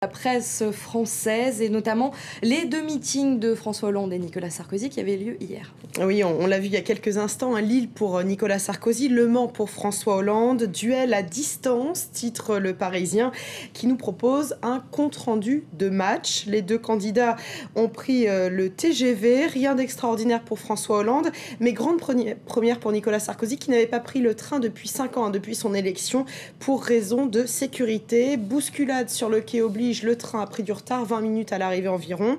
La presse française et notamment les deux meetings de François Hollande et Nicolas Sarkozy qui avaient lieu hier. Oui, on l'a vu il y a quelques instants, Lille pour Nicolas Sarkozy, Le Mans pour François Hollande, duel à distance, titre Le Parisien, qui nous propose un compte-rendu de match. Les deux candidats ont pris le TGV, rien d'extraordinaire pour François Hollande, mais grande première pour Nicolas Sarkozy qui n'avait pas pris le train depuis 5 ans, depuis son élection, pour raison de sécurité. Bousculade sur le quai oblige, le train a pris du retard, 20 minutes à l'arrivée environ,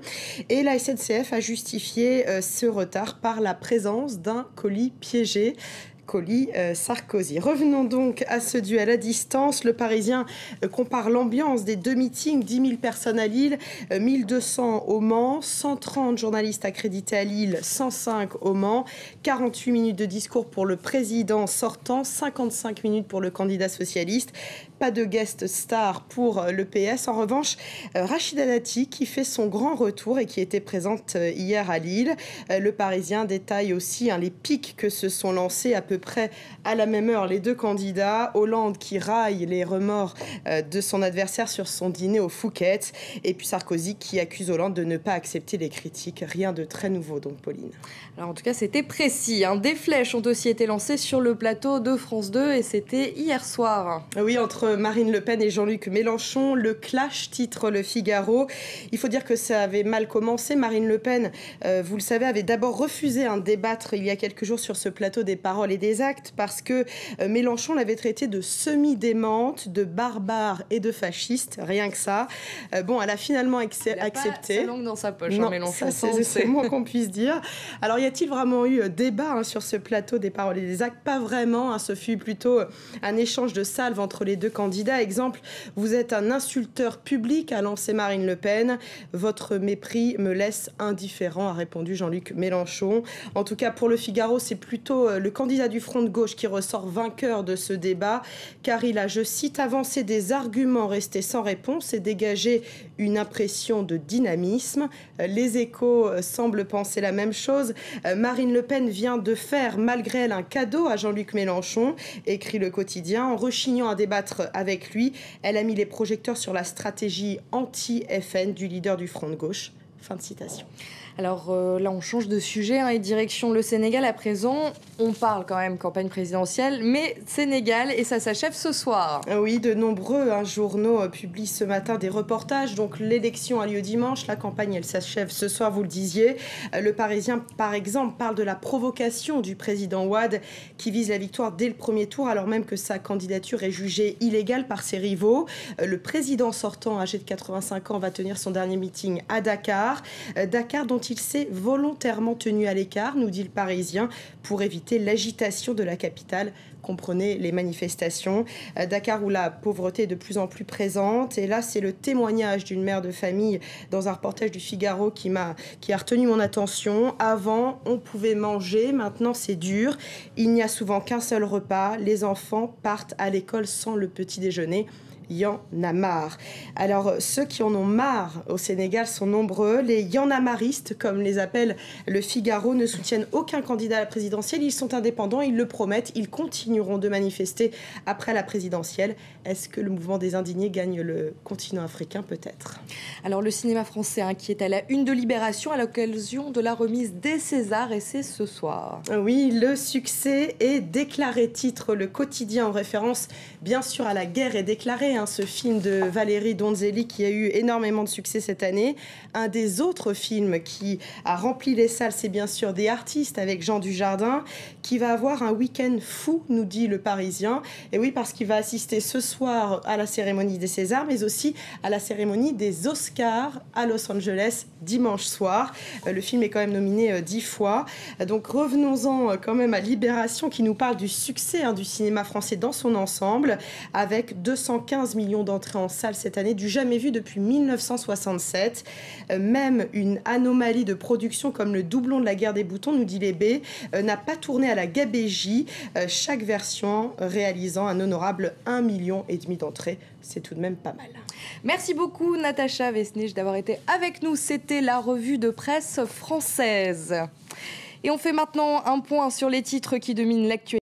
et la SNCF a justifié ce retard par la présence d'un colis piégé. Colis Sarkozy. Revenons donc à ce duel à distance. Le Parisien compare l'ambiance des deux meetings, 10 000 personnes à Lille, 1200 au Mans, 130 journalistes accrédités à Lille, 105 au Mans, 48 minutes de discours pour le président sortant, 55 minutes pour le candidat socialiste. Pas de guest star pour le PS. En revanche, Rachida Dati qui fait son grand retour et qui était présente hier à Lille. Le Parisien détaille aussi les pics que se sont lancés à peu près à la même heure les deux candidats. Hollande qui raille les remords de son adversaire sur son dîner au Fouquet's. Et puis Sarkozy qui accuse Hollande de ne pas accepter les critiques. Rien de très nouveau donc, Pauline. Alors en tout cas, c'était précis. Des flèches ont aussi été lancées sur le plateau de France 2 et c'était hier soir. Oui, entre Marine Le Pen et Jean-Luc Mélenchon, le clash, titre Le Figaro. Il faut dire que ça avait mal commencé. Marine Le Pen, vous le savez, avait d'abord refusé un débattre il y a quelques jours sur ce plateau des paroles et des actes parce que Mélenchon l'avait traité de semi-démente, de barbare et de fasciste, rien que ça. Bon, elle a finalement accepté. Il a pas sa langue dans sa poche, non, Mélenchon. C'est le moins qu'on puisse dire. Alors, y a-t-il vraiment eu débat sur ce plateau des paroles et des actes? Pas vraiment. Ce fut plutôt un échange de salves entre les deux candidats. Exemple, vous êtes un insulteur public, a lancé Marine Le Pen. Votre mépris me laisse indifférent, a répondu Jean-Luc Mélenchon. En tout cas, pour Le Figaro, c'est plutôt le candidat du Front de gauche qui ressort vainqueur de ce débat, car il a, je cite, avancé des arguments restés sans réponse et dégagé une impression de dynamisme. Les Échos semblent penser la même chose. Marine Le Pen vient de faire, malgré elle, un cadeau à Jean-Luc Mélenchon, écrit Le Quotidien. En rechignant à débattre avec lui, elle a mis les projecteurs sur la stratégie anti-FN du leader du Front de gauche. Fin de citation. Alors là, on change de sujet et direction le Sénégal à présent. On parle quand même campagne présidentielle, mais Sénégal, et ça s'achève ce soir. Oui, de nombreux journaux publient ce matin des reportages. Donc l'élection a lieu dimanche, la campagne, elle s'achève ce soir, vous le disiez. Le Parisien, par exemple, parle de la provocation du président Wade qui vise la victoire dès le premier tour, alors même que sa candidature est jugée illégale par ses rivaux. Le président sortant, âgé de 85 ans, va tenir son dernier meeting à Dakar. Dakar dont il s'est volontairement tenu à l'écart, nous dit le Parisien, pour éviter l'agitation de la capitale. Comprenez les manifestations. Dakar où la pauvreté est de plus en plus présente. Et là, c'est le témoignage d'une mère de famille dans un reportage du Figaro qui a retenu mon attention. Avant, on pouvait manger. Maintenant, c'est dur. Il n'y a souvent qu'un seul repas. Les enfants partent à l'école sans le petit déjeuner. Il y en a marre. Alors, ceux qui en ont marre au Sénégal sont nombreux. Les yanamaristes, comme les appelle le Figaro, ne soutiennent aucun candidat à la présidentielle. Ils sont indépendants, ils le promettent. Ils continueront de manifester après la présidentielle. Est-ce que le mouvement des indignés gagne le continent africain? Peut-être. Alors, le cinéma français qui est à la une de Libération à l'occasion de la remise des Césars, et c'est ce soir. Oui, le succès est déclaré, titre Le Quotidien, en référence bien sûr à La guerre est déclarée, ce film de Valérie Donzelli qui a eu énormément de succès cette année. Un des autres films qui a rempli les salles, c'est bien sûr Des Artistes avec Jean Dujardin, qui va avoir un week-end fou, nous dit le Parisien. Et oui, parce qu'il va assister ce soir à la cérémonie des Césars, mais aussi à la cérémonie des Oscars à Los Angeles dimanche soir. Le film est quand même nominé 10 fois. Donc revenons-en quand même à Libération qui nous parle du succès du cinéma français dans son ensemble, avec 215 millions d'entrées en salle cette année, du jamais vu depuis 1967. Même une anomalie de production comme le doublon de La Guerre des boutons, nous dit Lébé, n'a pas tourné à la gabegie, chaque version réalisant un honorable 1,5 million d'entrées. C'est tout de même pas mal. Merci beaucoup Natacha Vesnich d'avoir été avec nous. C'était la revue de presse française. Et on fait maintenant un point sur les titres qui dominent l'actualité.